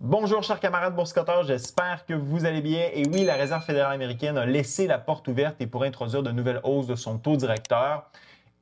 Bonjour chers camarades boursicoteurs, j'espère que vous allez bien. Et oui, la Réserve fédérale américaine a laissé la porte ouverte et pourrait introduire de nouvelles hausses de son taux directeur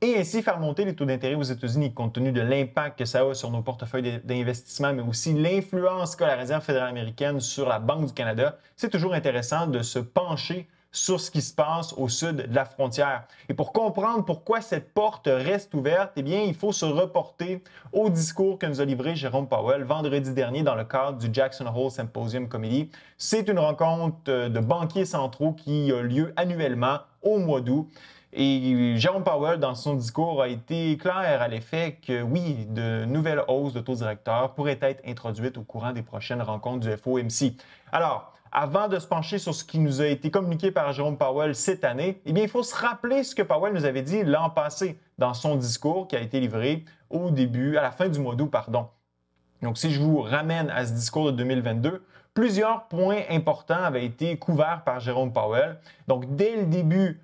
et ainsi faire monter les taux d'intérêt aux États-Unis compte tenu de l'impact que ça a sur nos portefeuilles d'investissement, mais aussi l'influence qu'a la Réserve fédérale américaine sur la Banque du Canada. C'est toujours intéressant de se pencher sur ce qui se passe au sud de la frontière. Et pour comprendre pourquoi cette porte reste ouverte, eh bien, il faut se reporter au discours que nous a livré Jérôme Powell vendredi dernier dans le cadre du Jackson Hole Symposium Committee. C'est une rencontre de banquiers centraux qui a lieu annuellement au mois d'août. Et Jérôme Powell, dans son discours, a été clair à l'effet que oui, de nouvelles hausses de taux directeurs pourraient être introduites au courant des prochaines rencontres du FOMC. Alors, avant de se pencher sur ce qui nous a été communiqué par Jérôme Powell cette année, eh bien, il faut se rappeler ce que Powell nous avait dit l'an passé dans son discours qui a été livré à la fin du mois d'août, pardon. Donc, si je vous ramène à ce discours de 2022, plusieurs points importants avaient été couverts par Jérôme Powell. Donc, dès le début,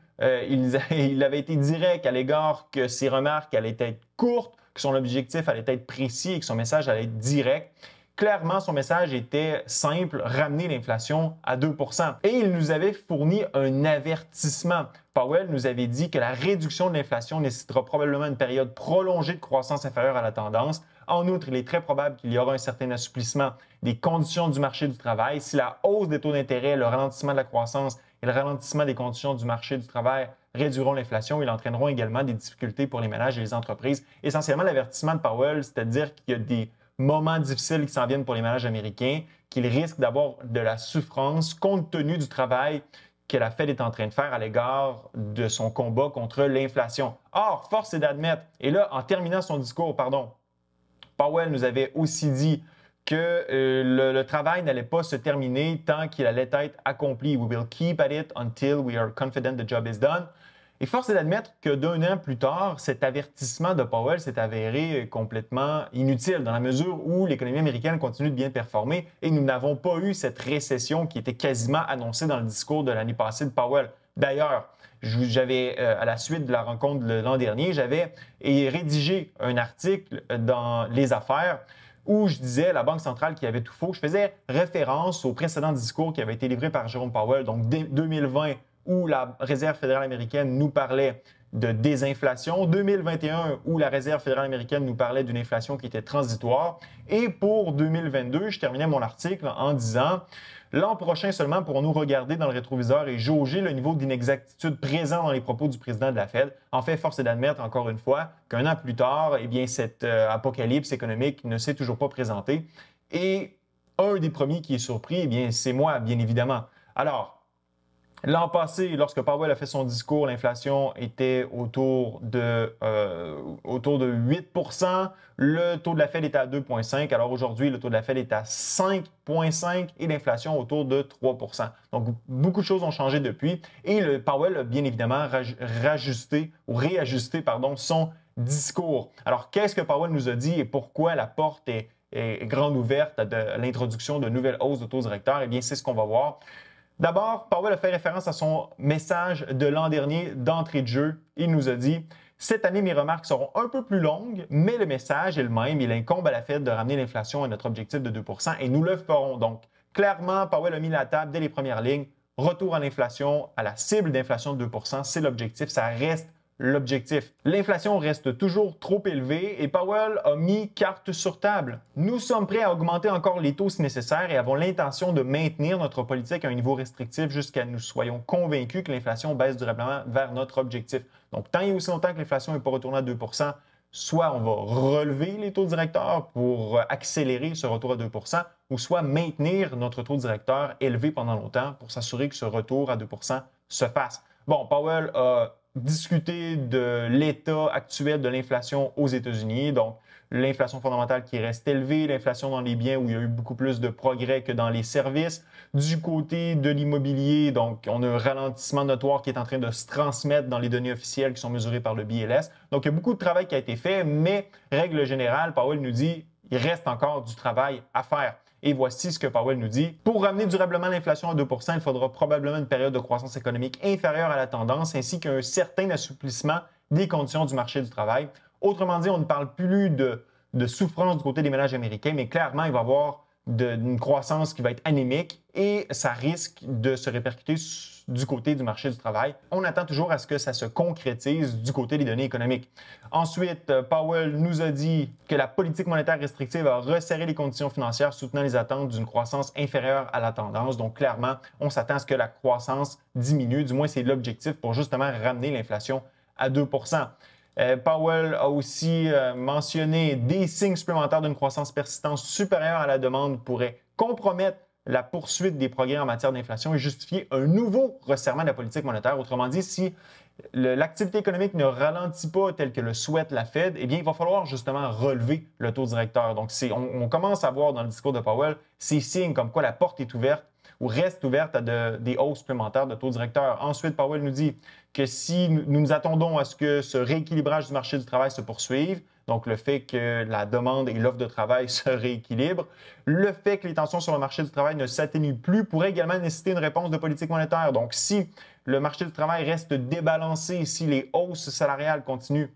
il avait été direct à l'égard que ses remarques allaient être courtes, que son objectif allait être précis et que son message allait être direct. Clairement, son message était simple, ramener l'inflation à 2 % Et il nous avait fourni un avertissement. Powell nous avait dit que la réduction de l'inflation nécessitera probablement une période prolongée de croissance inférieure à la tendance. En outre, il est très probable qu'il y aura un certain assouplissement des conditions du marché du travail. Si la hausse des taux d'intérêt, le ralentissement de la croissance et le ralentissement des conditions du marché du travail réduiront l'inflation, ils entraîneront également des difficultés pour les ménages et les entreprises. Essentiellement, l'avertissement de Powell, c'est-à-dire qu'il y a des moments difficiles qui s'en viennent pour les ménages américains, qu'ils risquent d'avoir de la souffrance compte tenu du travail que la Fed est en train de faire à l'égard de son combat contre l'inflation. Or, force est d'admettre, et là, en terminant son discours, Powell nous avait aussi dit que le travail n'allait pas se terminer tant qu'il allait être accompli. We will keep at it until we are confident the job is done. Et force est d'admettre que d'un an plus tard, cet avertissement de Powell s'est avéré complètement inutile dans la mesure où l'économie américaine continue de bien performer et nous n'avons pas eu cette récession qui était quasiment annoncée dans le discours de l'année passée de Powell. D'ailleurs, à la suite de la rencontre de l'an dernier, j'avais rédigé un article dans Les Affaires où je disais la Banque centrale qui avait tout faux. Je faisais référence au précédent discours qui avait été livré par Jérôme Powell, donc dès 2020, où la Réserve fédérale américaine nous parlait de désinflation, 2021 où la Réserve fédérale américaine nous parlait d'une inflation qui était transitoire, et pour 2022, je terminais mon article en disant l'an prochain seulement pourrons-nous regarder dans le rétroviseur et jauger le niveau d'inexactitude présent dans les propos du président de la Fed. En fait, force est d'admettre encore une fois qu'un an plus tard, eh bien, cette apocalypse économique ne s'est toujours pas présentée. Et un des premiers qui est surpris, eh bien, c'est moi, bien évidemment. Alors, l'an passé, lorsque Powell a fait son discours, l'inflation était autour de 8 %. Le taux de la Fed était à 2,5 %. Alors aujourd'hui, le taux de la Fed est à 5,5 % et l'inflation autour de 3 %. Donc, beaucoup de choses ont changé depuis. Et Powell a bien évidemment réajusté son discours. Alors, qu'est-ce que Powell nous a dit et pourquoi la porte est grande ouverte à l'introduction de nouvelles hausses de taux directeurs? Eh bien, c'est ce qu'on va voir. D'abord, Powell a fait référence à son message de l'an dernier d'entrée de jeu. Il nous a dit « Cette année, mes remarques seront un peu plus longues, mais le message est le même. Il incombe à la Fed de ramener l'inflation à notre objectif de 2 % et nous le ferons. » Donc, clairement, Powell a mis la table dès les premières lignes. Retour à l'inflation, à la cible d'inflation de 2 %, c'est l'objectif. Ça reste l'objectif. L'inflation reste toujours trop élevée et Powell a mis carte sur table. Nous sommes prêts à augmenter encore les taux si nécessaire et avons l'intention de maintenir notre politique à un niveau restrictif jusqu'à nous soyons convaincus que l'inflation baisse durablement vers notre objectif. Donc, tant et aussi longtemps que l'inflation n'est pas retournée à 2 %, soit on va relever les taux directeurs pour accélérer ce retour à 2 % ou soit maintenir notre taux directeur élevé pendant longtemps pour s'assurer que ce retour à 2 % se fasse. Bon, Powell a discuter de l'état actuel de l'inflation aux États-Unis, donc l'inflation fondamentale qui reste élevée, l'inflation dans les biens où il y a eu beaucoup plus de progrès que dans les services. Du côté de l'immobilier, donc on a un ralentissement notoire qui est en train de se transmettre dans les données officielles qui sont mesurées par le BLS. Donc il y a beaucoup de travail qui a été fait, mais règle générale, Powell nous dit il reste encore du travail à faire. Et voici ce que Powell nous dit. Pour ramener durablement l'inflation à 2 % il faudra probablement une période de croissance économique inférieure à la tendance ainsi qu'un certain assouplissement des conditions du marché du travail. Autrement dit, on ne parle plus de souffrance du côté des ménages américains, mais clairement, il va y avoir d'une croissance qui va être anémique et ça risque de se répercuter du côté du marché du travail. On attend toujours à ce que ça se concrétise du côté des données économiques. Ensuite, Powell nous a dit que la politique monétaire restrictive va resserrer les conditions financières soutenant les attentes d'une croissance inférieure à la tendance. Donc, clairement, on s'attend à ce que la croissance diminue. Du moins, c'est l'objectif pour justement ramener l'inflation à 2 Powell a aussi mentionné des signes supplémentaires d'une croissance persistante supérieure à la demande pourraient compromettre la poursuite des progrès en matière d'inflation et justifier un nouveau resserrement de la politique monétaire. Autrement dit, si l'activité économique ne ralentit pas tel que le souhaite la Fed, eh bien, il va falloir justement relever le taux directeur. Donc, on commence à voir dans le discours de Powell ces signes comme quoi la porte est ouverte ou reste ouverte à des hausses supplémentaires de taux directeur. Ensuite, Powell nous dit que si nous nous attendons à ce que ce rééquilibrage du marché du travail se poursuive, donc le fait que la demande et l'offre de travail se rééquilibrent, le fait que les tensions sur le marché du travail ne s'atténuent plus pourrait également nécessiter une réponse de politique monétaire. Donc, si le marché du travail reste débalancé, si les hausses salariales continuent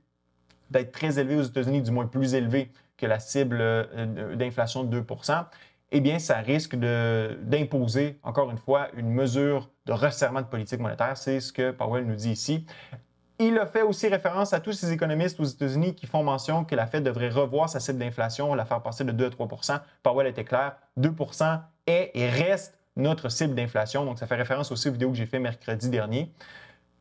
d'être très élevées aux États-Unis, du moins plus élevées que la cible d'inflation de 2 eh bien, ça risque d'imposer, encore une fois, une mesure de resserrement de politique monétaire. C'est ce que Powell nous dit ici. Il a fait aussi référence à tous ces économistes aux États-Unis qui font mention que la Fed devrait revoir sa cible d'inflation, la faire passer de 2 à 3 Powell était clair, 2 est et reste notre cible d'inflation. Donc, ça fait référence aussi aux vidéos que j'ai fait mercredi dernier.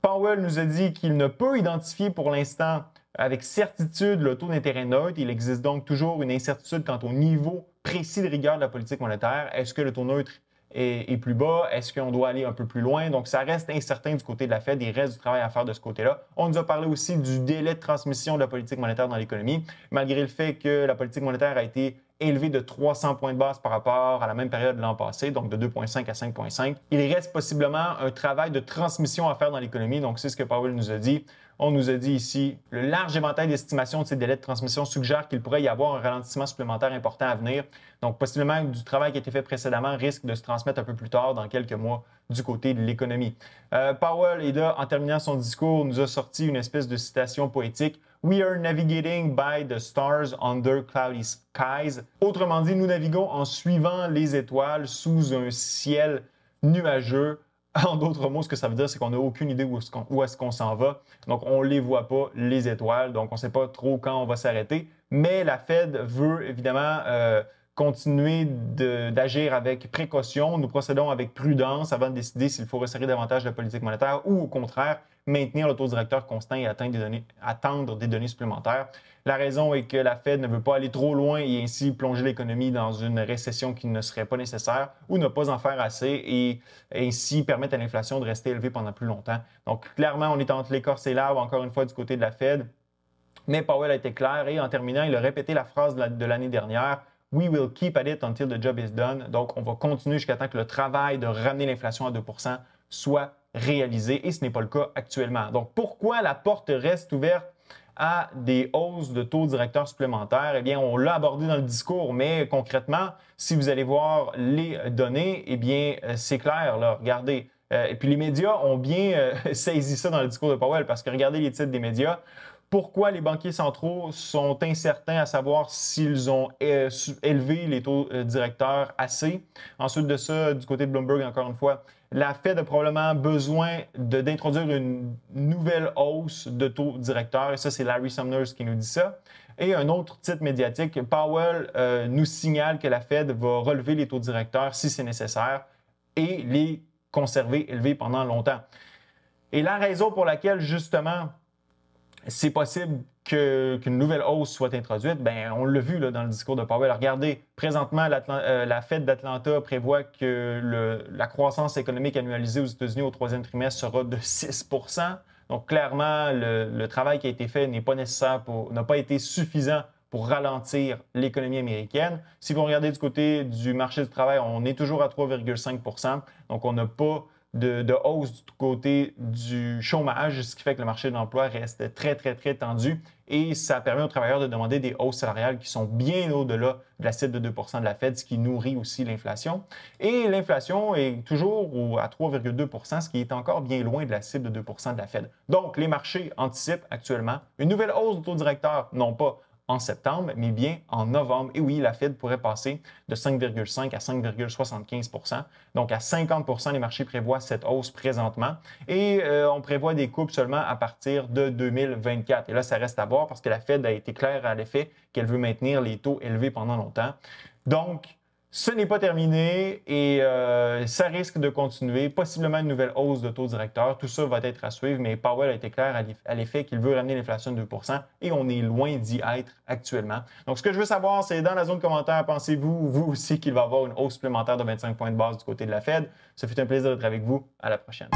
Powell nous a dit qu'il ne peut identifier pour l'instant avec certitude le taux d'intérêt neutre. Il existe donc toujours une incertitude quant au niveau précis de rigueur de la politique monétaire. Est-ce que le taux neutre est plus bas? Est-ce qu'on doit aller un peu plus loin? Donc, ça reste incertain du côté de la Fed. Il reste du travail à faire de ce côté-là. On nous a parlé aussi du délai de transmission de la politique monétaire dans l'économie, malgré le fait que la politique monétaire a été élevée de 300 points de base par rapport à la même période de l'an passé, donc de 2,5 à 5,5. Il reste possiblement un travail de transmission à faire dans l'économie. Donc, c'est ce que Powell nous a dit. On nous a dit ici, le large éventail d'estimation de ces délais de transmission suggère qu'il pourrait y avoir un ralentissement supplémentaire important à venir. Donc, possiblement, du travail qui a été fait précédemment risque de se transmettre un peu plus tard, dans quelques mois, du côté de l'économie. Powell, et là, en terminant son discours, nous a sorti une espèce de citation poétique. « We are navigating by the stars under cloudy skies ». Autrement dit, nous naviguons en suivant les étoiles sous un ciel nuageux. En d'autres mots, ce que ça veut dire, c'est qu'on n'a aucune idée où est-ce qu'on s'en va. Donc, on ne les voit pas, les étoiles. Donc, on ne sait pas trop quand on va s'arrêter. Mais la Fed veut évidemment continuer d'agir avec précaution. Nous procédons avec prudence avant de décider s'il faut resserrer davantage la politique monétaire ou, au contraire, maintenir le taux directeur constant et attendre des données supplémentaires. La raison est que la Fed ne veut pas aller trop loin et ainsi plonger l'économie dans une récession qui ne serait pas nécessaire ou ne pas en faire assez et ainsi permettre à l'inflation de rester élevée pendant plus longtemps. Donc, clairement, on est entre l'écorce et l'arbre, encore une fois, du côté de la Fed. Mais Powell a été clair et en terminant, il a répété la phrase de l'année dernière. We will keep at it until the job is done. Donc, on va continuer jusqu'à temps que le travail de ramener l'inflation à 2 soit réalisé et ce n'est pas le cas actuellement. Donc, pourquoi la porte reste ouverte à des hausses de taux directeurs supplémentaires? Eh bien, on l'a abordé dans le discours, mais concrètement, si vous allez voir les données, eh bien, c'est clair, là, regardez. Et puis, les médias ont bien saisi ça dans le discours de Powell parce que regardez les titres des médias. Pourquoi les banquiers centraux sont incertains à savoir s'ils ont élevé les taux directeurs assez? Ensuite de ça, du côté de Bloomberg, encore une fois, la Fed a probablement besoin d'introduire une nouvelle hausse de taux directeurs. Et ça, c'est Larry Summers qui nous dit ça. Et un autre titre médiatique, Powell nous signale que la Fed va relever les taux directeurs si c'est nécessaire et les conserver élevés pendant longtemps. Et la raison pour laquelle, justement, c'est possible qu'une nouvelle hausse soit introduite, bien, on l'a vu là, dans le discours de Powell. Regardez, présentement, la Fed d'Atlanta prévoit que la croissance économique annualisée aux États-Unis au troisième trimestre sera de 6 Donc, clairement, le travail qui a été fait n'est pas nécessaire n'a pas été suffisant pour ralentir l'économie américaine. Si vous regardez du côté du marché du travail, on est toujours à 3,5 Donc, on n'a pas de hausse du côté du chômage, ce qui fait que le marché de l'emploi reste très, très, très tendu et ça permet aux travailleurs de demander des hausses salariales qui sont bien au-delà de la cible de 2 de la Fed, ce qui nourrit aussi l'inflation. Et l'inflation est toujours à 3,2 ce qui est encore bien loin de la cible de 2 de la Fed. Donc, les marchés anticipent actuellement une nouvelle hausse du taux directeur, non pas en septembre, mais bien en novembre. Et oui, la Fed pourrait passer de 5,5 à 5,75 %. Donc, à 50 % les marchés prévoient cette hausse présentement. Et on prévoit des coupes seulement à partir de 2024. Et là, ça reste à voir parce que la Fed a été claire à l'effet qu'elle veut maintenir les taux élevés pendant longtemps. Donc, ce n'est pas terminé et ça risque de continuer, possiblement une nouvelle hausse de taux directeur. Tout ça va être à suivre, mais Powell a été clair à l'effet qu'il veut ramener l'inflation de 2 % et on est loin d'y être actuellement. Donc, ce que je veux savoir, c'est dans la zone commentaire, pensez-vous, vous aussi, qu'il va y avoir une hausse supplémentaire de 25 points de base du côté de la Fed? Ce fut un plaisir d'être avec vous. À la prochaine.